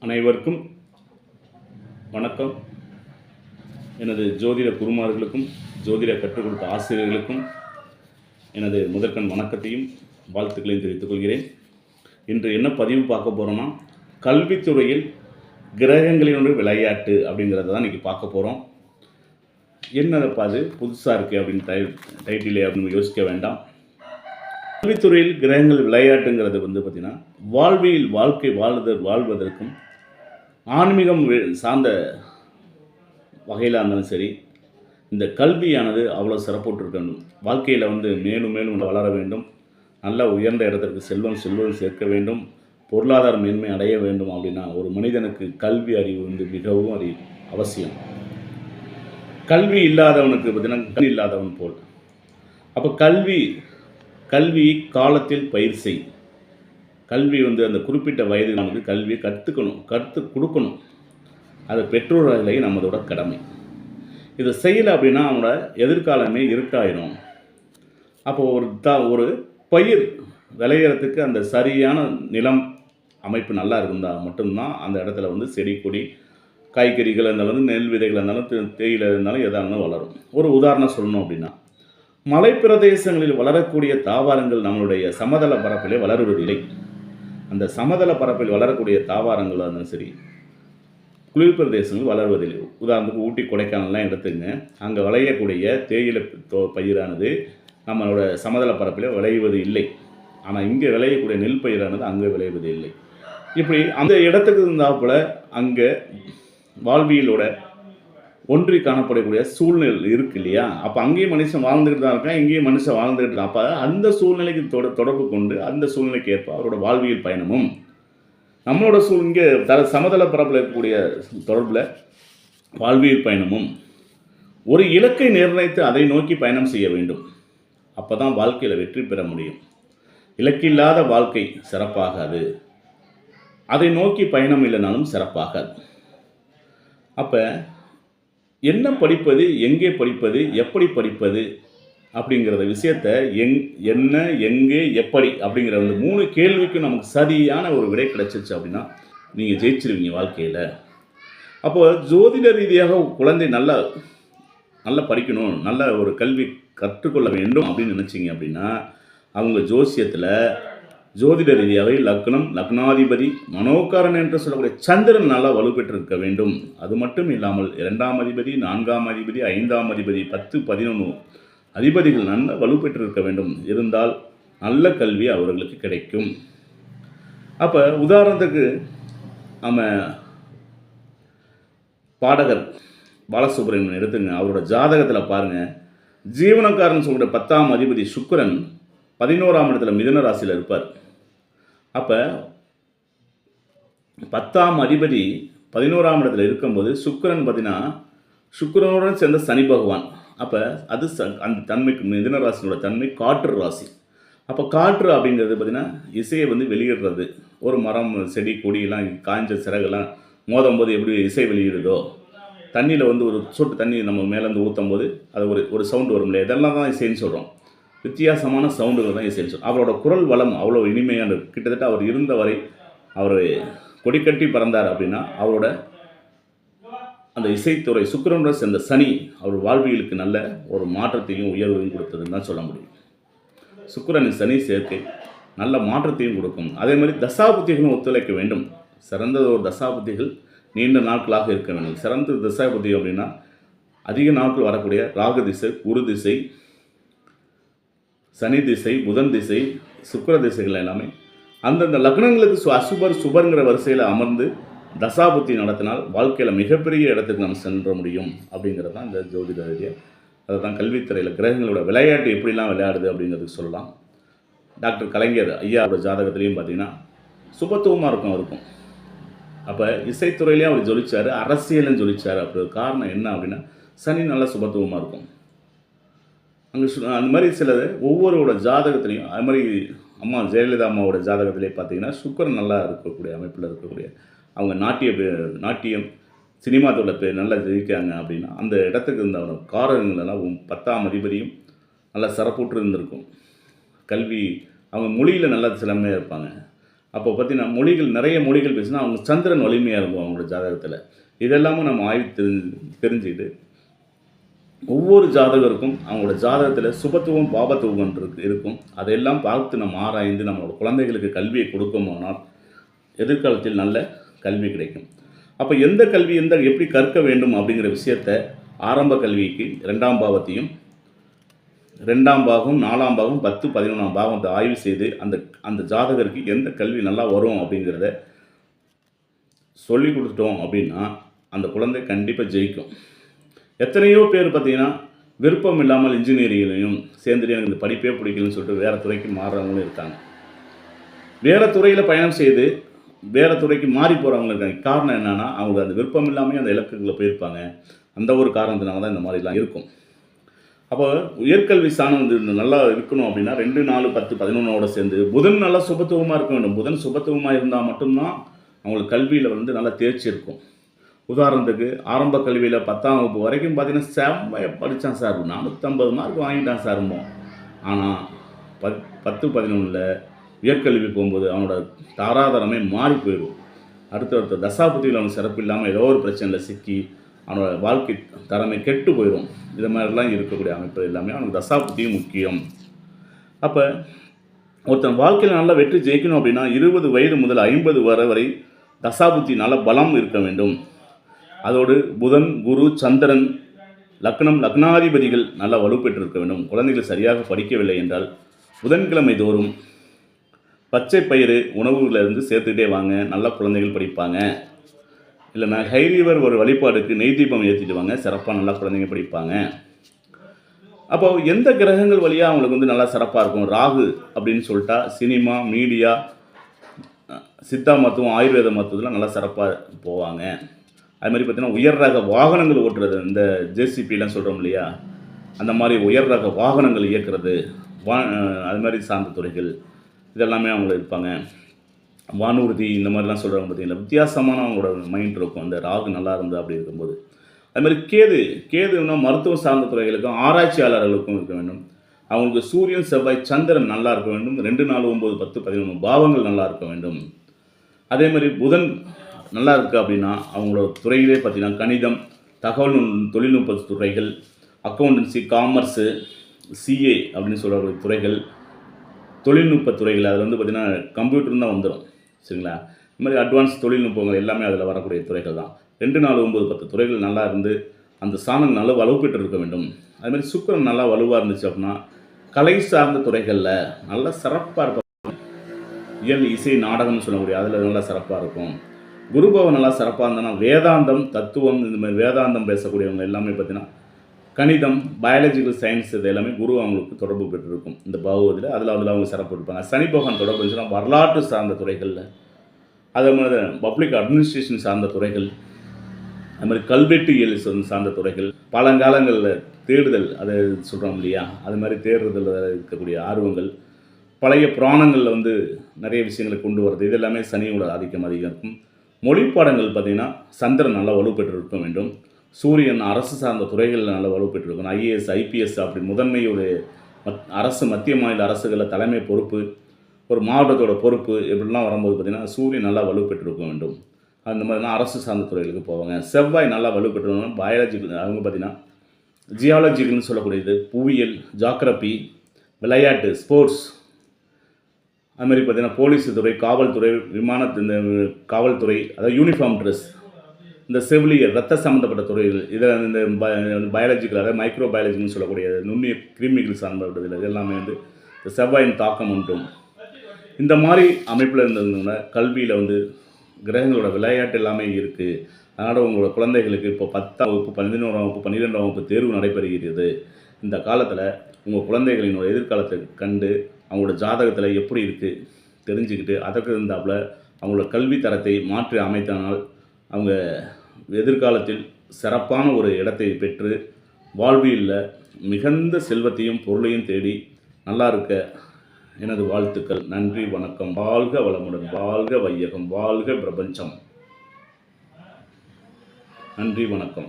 அனைவருக்கும் வணக்கம். எனது ஜோதிட குருமார்களுக்கும் ஜோதிட கற்றுக் கொடுத்த ஆசிரியர்களுக்கும் எனது முதற்கண் வணக்கத்தையும் வாழ்த்துக்களையும் தெரிவித்துக் கொள்கிறேன். இன்று என்ன பதிவு பார்க்க போகிறோன்னா, கல்வித்துறையில் கிரகங்களினுடைய விளையாட்டு அப்படிங்கிறத தான் இன்றைக்கி பார்க்க போகிறோம். என்னப்பா அது புதுசாக இருக்குது அப்படின்னு டைட்டிலே அப்படின்னு யோசிக்க வேண்டாம். கல்வித்துறையில் கிரகங்கள் விளையாட்டுங்கிறது பார்த்திங்கன்னா, வாழ்க்கை வாழ்வதற்கும் ஆன்மீகம் சார்ந்த வகையில் இருந்தாலும் சரி, இந்த கல்வியானது அவ்வளோ சிறப்புற்று வேண்டும். வாழ்க்கையில் மேலும் மேலும் வளர வேண்டும், நல்ல உயர்ந்த இடத்திற்கு செல்வம் சேர்க்க வேண்டும், பொருளாதார மேன்மை அடைய வேண்டும். அப்படின்னா ஒரு மனிதனுக்கு கல்வி அறிவு மிகவும் அவசியம். கல்வி இல்லாதவனுக்கு பார்த்திங்கன்னா கல்வி இல்லாதவன் போல். அப்போ கல்வி காலத்தில் பயிர் செய். கல்வி அந்த குறிப்பிட்ட வயதில் நமக்கு கல்வியை கற்றுக் கொடுக்கணும். அது பெற்றோர்களை நம்மளோட கடமை. இதை செய்யலை அப்படின்னா அவனோட எதிர்காலமே இருட்டாயிரும். அப்போது ஒரு பயிர் விளையிறதுக்கு அந்த சரியான நிலம் அமைப்பு நல்லா இருந்தால் மட்டும்தான் அந்த இடத்துல செடி கொடி காய்கறிகள் இருந்தாலும் நெல் விதைகள் இருந்தாலும் தேயிலை இருந்தாலும் எதாக இருந்தாலும் வளரும். ஒரு உதாரணம் சொல்லணும் அப்படின்னா, மலைப்பிரதேசங்களில் வளரக்கூடிய தாவரங்கள் நம்மளுடைய சமதள பரப்பிலே வளருவதில்லை. அந்த சமதள பரப்பில் வளரக்கூடிய தாவரங்கள் இருந்தாலும் சரி, குளிர் பிரதேசங்கள் வளர்வதில்லை. உதாரணத்துக்கு ஊட்டி கொடைக்கானல்லாம் எடுத்துங்க. அங்கே விளையக்கூடிய தேயிலை பயிரானது நம்மளோட சமதள பரப்பில் விளைவது இல்லை. ஆனால் இங்கே விளையக்கூடிய நெல் பயிரானது அங்கே விளைவது இல்லை. இப்படி அந்த இடத்துக்கு இருந்தாப்புல அங்கே வாழ்வியலோட ஒன்றி காணப்படக்கூடிய சூழ்நிலை இருக்குது இல்லையா? அப்போ அங்கேயும் மனுஷன் வாழ்ந்துக்கிட்டு தான் இருக்கான், இங்கேயும் மனுஷன் வாழ்ந்துக்கிட்டு இருக்கான். அப்போ அந்த சூழ்நிலைக்கு தொடர்பு கொண்டு அந்த சூழ்நிலைக்கு ஏற்ப அவரோட வாழ்வியல் பயணமும் நம்மளோட இங்கே சமதள பரப்பில் இருக்கக்கூடிய தொடர்பில் வாழ்வியல் பயணமும் ஒரு இலக்கை நிர்ணயித்து அதை நோக்கி பயணம் செய்ய வேண்டும். அப்போ தான் வாழ்க்கையில் வெற்றி பெற முடியும். இலக்கில்லாத வாழ்க்கை சிறப்பாகாது. அதை நோக்கி பயணம் இல்லைனாலும் சிறப்பாகாது. அப்போ என்ன படிப்பது, எங்கே படிப்பது, எப்படி படிப்பது அப்படிங்கிறத விஷயத்தை என்ன, எங்கே, எப்படி அப்படிங்கிற 3 கேள்விக்கும் நமக்கு சரியான ஒரு விடை கிடைச்சிருச்சு அப்படின்னா நீங்கள் ஜெயிச்சிருவீங்க வாழ்க்கையில். அப்போது ஜோதிட ரீதியாக குழந்தை நல்லா படிக்கணும், நல்ல ஒரு கல்வி கற்றுக்கொள்ள வேண்டும் அப்படின்னு நினச்சிங்க அப்படின்னா, அவங்க ஜோசியத்தில் ஜோதிட ரீதியாகவே லக்னாதிபதி மனோகாரன் என்று சொல்லக்கூடிய சந்திரன் நல்லா வலுப்பெற்றிருக்க வேண்டும். அது மட்டும் இல்லாமல் 2ஆம் அதிபதி, 4ஆம் அதிபதி, 5ஆம் அதிபதி, 10, 11 அதிபதிகள் நல்ல வலுப்பெற்றிருக்க வேண்டும். இருந்தால் நல்ல கல்வி அவர்களுக்கு கிடைக்கும். அப்போ உதாரணத்துக்கு நம்ம பாடகர் பாலசுப்ரமணியன் எடுத்துங்க. அவரோட ஜாதகத்தில் பாருங்கள், ஜீவனக்காரன் சொல்கிற 10ஆம் அதிபதி சுக்கிரன் 11ஆம் இடத்துல மிதுன ராசியில் இருப்பார். அப்போ 10ஆம் அதிபதி 11ஆம் இடத்துல இருக்கும்போது சுக்கிரன் பார்த்தீங்கன்னா சுக்கிரனுடன் சேர்ந்த சனி பகவான். அப்போ அது அந்த தன்மைக்கு மிதுன ராசியோட தன்மை காற்று ராசி. அப்போ காற்று அப்படிங்கிறது பார்த்திங்கன்னா இசையை வெளியிடுறது. ஒரு மரம் செடி கொடியெல்லாம் காய்ஞ்ச சிறகுலாம் மோதும் போது எப்படி இசை வெளியிடுதோ, தண்ணியில் ஒரு சொட்டு தண்ணி நம்ம மேலேருந்து ஊற்றும் போது அது ஒரு சவுண்டு வரும் இல்லையா? இதெல்லாம் தான் இசைன்னு சொல்கிறோம். வித்தியாசமான சவுண்டுகள் தான் இசைன்னு சொல்கிறோம். அவரோட குரல் வளம் அவ்வளோ இனிமையான, கிட்டத்தட்ட அவர் இருந்த வரை அவர் கொடிக்கட்டி பறந்தார் அப்படின்னா அவரோட அந்த இசைத்துறை சுக்கிரனுடன் சேர்ந்த சனி அவர் வாழ்வியலுக்கு நல்ல ஒரு மாற்றத்தையும் உயர்வையும் கொடுத்ததுன்னு தான் சொல்ல முடியும். சுக்கிரனின் சனி சேர்க்கை நல்ல மாற்றத்தையும் கொடுக்கும். அதே மாதிரி தசாபுத்திகளும் ஒத்துழைக்க வேண்டும். சிறந்த ஒரு தசாபுத்திகள் நீண்ட நாட்களாக இருக்க வேண்டும். சிறந்த தசாபுத்தி அப்படின்னா அதிக நாட்கள் வரக்கூடிய ராகு திசை, குரு திசை, சனி திசை, புதன் திசை, சுக்கிர திசைகள் எல்லாமே அந்தந்த லக்னங்களுக்கு சுபருங்கிற வரிசையில் அமர்ந்து தசாபுத்தி நடத்தினால் வாழ்க்கையில் மிகப்பெரிய இடத்துக்கு நம்ம சென்ற முடியும். அப்படிங்கிறது தான் இந்த ஜோதிட ரீதியாக. அதை தான் கல்வித்துறையில் கிரகங்களோட விளையாட்டு எப்படிலாம் விளையாடுது அப்படிங்கிறதுக்கு சொல்லலாம். டாக்டர் கலைஞர் ஐயாவோட ஜாதகத்துலேயும் பார்த்திங்கன்னா சுபத்துவமாக இருக்கும். அப்போ இசைத்துறையிலையும் அவர் ஜொலிச்சார், அரசியலும் ஜொலிச்சார். அப்படி காரணம் என்ன அப்படின்னா சனி நல்ல சுபத்துவமாக இருக்கும். அங்கே அந்த மாதிரி சிலது ஒவ்வொருவோட ஜாதகத்துலேயும் அது மாதிரி அம்மா ஜெயலலிதா அம்மாவோட ஜாதகத்திலே பார்த்தீங்கன்னா சுக்கிரன் நல்லா இருக்கக்கூடிய அமைப்பில் இருக்கக்கூடிய அவங்க நாட்டியம் சினிமா துறையில் நல்லா ஜெயிக்காங்க அப்படின்னா அந்த இடத்துக்கு இருந்த காரகங்களெல்லாம் 10ஆம் அதிபதியும் நல்லா சிறப்புற்று இருந்திருக்கும். கல்வி அவங்க மொழியில் நல்லா சிலமையாக இருப்பாங்க. அப்போ பார்த்தீங்கன்னா மொழிகள் நிறைய மொழிகள் பேசினா அவங்க சந்திரன் வலிமையாக இருக்கும் அவங்களோட ஜாதகத்தில். இதெல்லாமும் நம்ம ஆய்வு தெரிஞ்சுக்கிட்டு ஒவ்வொரு ஜாதகருக்கும் அவங்களோட ஜாதகத்தில் சுபத்துவம் பாபத்துவம் இருக்கும். அதையெல்லாம் பார்த்து நம்ம ஆராய்ந்து நம்மளோட குழந்தைகளுக்கு கல்வியை கொடுக்குமானால் எதிர்காலத்தில் நல்ல கல்வி கிடைக்கும். அப்போ எந்த கல்வி எப்படி கற்க வேண்டும் அப்படிங்கிற விஷயத்த ஆரம்ப கல்விக்கு 2ஆம் பாவத்தையும் 2ஆம் பாகம் 4ஆம் பாகம் 10 11ஆம் பாகத்தை ஆய்வு செய்து அந்த ஜாதகருக்கு எந்த கல்வி நல்லா வரும் அப்படிங்கிறத சொல்லி கொடுத்துட்டோம் அப்படின்னா அந்த குழந்தை கண்டிப்பாக ஜெயிக்கும். எத்தனையோ பேர் பார்த்திங்கன்னா விருப்பம் இல்லாமல் இன்ஜினியரிங்லையும் சேர்ந்துட்டு எனக்கு இந்த படிப்பே பிடிக்கலன்னு சொல்லிட்டு வேறு துறைக்கு மாறுறவங்களும் இருக்காங்க. வேறு துறையில் பயணம் செய்து வேறு துறைக்கு மாறி போகிறவங்க இருக்காங்க. காரணம் என்னென்னா அவங்க அந்த விருப்பம் இல்லாமல் அந்த இலக்குகளை போயிருப்பாங்க. அந்த ஒரு காரணத்தினால தான் இந்த மாதிரிலாம் இருக்கும். அப்போ உயர்கல்வி ஸ்தானம் வந்து நல்லா இருக்கணும் அப்படின்னா 2, 4, 10, 11ஓட சேர்ந்து புதன் நல்லா சுபத்துவமாக இருக்க வேண்டும். புதன் சுபத்துவமாக இருந்தால் மட்டும்தான் அவங்களுக்கு கல்வியில் வந்து நல்லா தேர்ச்சி இருக்கும். உதாரணத்துக்கு ஆரம்ப கல்வியில் 10ஆம் வகுப்பு வரைக்கும் பார்த்தீங்கன்னா செம்மையாக படித்தான் சார், 450 மார்க் வாங்கிட்டான் சார்மோ. ஆனால் 10, 11ல் உயர்கல்வி போகும்போது அவனோட தாராதரமே மாறி போயிடும். அடுத்த தசாபுத்தியில் அவனுக்கு சிறப்பு இல்லாமல் ஏதோ ஒரு பிரச்சனையில் சிக்கி அவனோட வாழ்க்கை தரமே கெட்டு போயிடும். இது மாதிரிலாம் இருக்கக்கூடிய அமைப்பு எல்லாமே அவனுக்கு தசாபுத்தியும் முக்கியம். அப்போ ஒருத்தன் வாழ்க்கையில் நல்லா வெற்றி ஜெயிக்கணும் அப்படின்னா 20 வயது முதல் 50 வரை தசாபுத்தி நல்ல பலம் இருக்க வேண்டும். அதோடு புதன், குரு, சந்திரன், லக்னாதிபதிகள் நல்லா வலுப்பெற்றிருக்க வேண்டும். குழந்தைகள் சரியாக படிக்கவில்லை என்றால் புதன்கிழமை தோறும் பச்சை பயிறு உணவுகளிலிருந்து சேர்த்துக்கிட்டே வாங்க, நல்ல குழந்தைகள் படிப்பாங்க. இல்லைனா ஹைரீவர் ஒரு வழிபாடுக்கு நெய் தீபம் ஏற்றிட்டு வாங்க, சிறப்பாக நல்லா குழந்தைங்க படிப்பாங்க. அப்போ எந்த கிரகங்கள் வழியாக அவங்களுக்கு வந்து நல்லா சிறப்பாக இருக்கும்? ராகு அப்படின்னு சொல்லிட்டா சினிமா, மீடியா, சித்தா மருத்துவம், ஆயுர்வேத மருத்துவத்தில் நல்லா சிறப்பாக போவாங்க. அது மாதிரி பார்த்திங்கன்னா உயர் ரக வாகனங்கள் ஓட்டுறது, இந்த ஜேசிபிலாம் சொல்கிறோம் இல்லையா, அந்த மாதிரி உயர் ரக வாகனங்கள் இயக்கிறது, அது மாதிரி சார்ந்த துறைகள் இதெல்லாமே அவங்க இருப்பாங்க. வானூர்தி இந்த மாதிரிலாம் சொல்கிறாங்க பார்த்திங்கன்னா, வித்தியாசமான அவங்களோட மைண்ட் இருக்கும் அந்த ராகு நல்லா இருந்தது அப்படி இருக்கும்போது. அது மாதிரி கேதுன்னா மருத்துவம் சார்ந்த துறைகளுக்கும் ஆராய்ச்சியாளர்களுக்கும் இருக்க வேண்டும். அவங்களுக்கு சூரியன், செவ்வாய், சந்திரன் நல்லா இருக்க வேண்டும். 2, 4, 9, 10, 11 பாவங்கள் நல்லா இருக்க வேண்டும். அதே மாதிரி புதன் நல்லா இருக்குது அப்படின்னா அவங்களோட துறையிலே பார்த்திங்கன்னா கணிதம், தகவல் தொழில்நுட்ப துறைகள், அக்கௌண்டன்சி, காமர்ஸு, சிஏ அப்படின்னு சொல்கிற துறைகள், தொழில்நுட்ப துறைகள், அதில் வந்து பார்த்திங்கன்னா கம்ப்யூட்டர் தான் வந்துடும். சரிங்களா? இந்த மாதிரி அட்வான்ஸ் தொழில்நுட்பங்கள் எல்லாமே அதில் வரக்கூடிய துறைகள் தான். 2, 4, 9, 10 துறைகள் நல்லா இருந்து அந்த ஸ்தானம் நல்லா வலுப்பெற்று இருக்க வேண்டும். அதுமாதிரி சுக்கிரன் நல்லா வலுவாக இருந்துச்சு அப்படின்னா கலை சார்ந்த துறைகளில் நல்லா சிறப்பாக இருக்கும். இயல், இசை, நாடகம்னு சொல்லக்கூடிய அதில் நல்லா சிறப்பாக இருக்கும். குருபவன் நல்லா சிறப்பாக இருந்தோன்னா வேதாந்தம், தத்துவம், இந்த மாதிரி வேதாந்தம் பேசக்கூடியவங்க எல்லாமே பார்த்திங்கன்னா கணிதம், பயாலஜிக்கல் சயின்ஸ் இது எல்லாமே குரு அவங்களுக்கு தொடர்பு பெற்றிருக்கும் இந்த பாவத்தில். அதில் அவங்க சிறப்பு இருப்பாங்க. சனி பகவான் தொடர்பு இருந்துச்சுன்னா வரலாற்று சார்ந்த துறைகளில், அதே மாதிரி பப்ளிக் அட்மினிஸ்ட்ரேஷன் சார்ந்த துறைகள், அது மாதிரி கல்வெட்டியல் சார்ந்த துறைகள், பழங்காலங்களில் தேடுதல் அதை சொல்கிறோம் இல்லையா, அது மாதிரி தேடுறதில் இருக்கக்கூடிய ஆர்வங்கள், பழைய புராணங்களில் வந்து நிறைய விஷயங்களை கொண்டு வரது, இது எல்லாமே சனியோட ஆதிக்கம் அதிகம் இருக்கும். மொழி பாடங்கள் பார்த்திங்கன்னா சந்திரன் நல்லா வலுப்பெற்று இருக்க வேண்டும். சூரியன் அரசு சார்ந்த துறைகளில் நல்லா வலுப்பெற்றிருக்கணும். ஐஏஎஸ், ஐபிஎஸ் அப்படி முதன்மையுடைய அரசு, மத்திய மாநில அரசுகளில் தலைமை பொறுப்பு, ஒரு மாவட்டத்தோட பொறுப்பு இப்படிலாம் வரும்போது பார்த்திங்கன்னா சூரியன் நல்லா வலுப்பெற்றிருக்க வேண்டும். அந்த மாதிரிலாம் அரசு சார்ந்த துறைகளுக்கு போவாங்க. செவ்வாய் நல்லா வலுப்பெற்றிருக்கணும். பயாலஜிக்கல் அவங்க பார்த்திங்கன்னா ஜியாலஜிக்கல்னு சொல்லக்கூடியது, புவியியல், ஜாக்ரபி, விளையாட்டு, ஸ்போர்ட்ஸ், அதுமாதிரி பார்த்திங்கன்னா போலீஸ் துறை, காவல்துறை, இந்த காவல்துறை, அதாவது யூனிஃபார்ம் ட்ரெஸ், இந்த செவிலியர், ரத்த சம்மந்தப்பட்ட துறைகள், இதில் இந்த பயாலஜிக்கல், அதாவது மைக்ரோ பயாலஜின்னு சொல்லக்கூடிய நுண்ணிய கிருமிகள் சார்ந்தப்பட்டது, இது எல்லாமே வந்து இந்த செவ்வாயின் தாக்கம் உண்டும். இந்த மாதிரி அமைப்பில் இருந்ததுனால கல்வியில் வந்து கிரகங்களோட விளையாட்டு எல்லாமே இருக்குது. அதனால் உங்களோட குழந்தைகளுக்கு இப்போ 10ஆம் வகுப்பு, 11ஆம் வகுப்பு, 12ஆம் வகுப்பு தேர்வு நடைபெறுகிறது. இந்த காலத்தில் உங்கள் குழந்தைகளினோட எதிர்காலத்தை கண்டு அவங்களோட ஜாதகத்தில் எப்படி இருக்குது தெரிஞ்சுக்கிட்டு அதற்கு இருந்தாப்புல அவங்களோட கல்வி தரத்தை மாற்றி அமைத்தனால் அவங்க எதிர்காலத்தில் சிறப்பான ஒரு இடத்தை பெற்று வாழ்வியலில் மிகுந்த செல்வத்தையும் பொருளையும் தேடி நல்லா இருக்க எனது வாழ்த்துக்கள். நன்றி, வணக்கம். வாழ்க வளமுடன், வாழ்க வையகம், வாழ்க பிரபஞ்சம். நன்றி, வணக்கம்.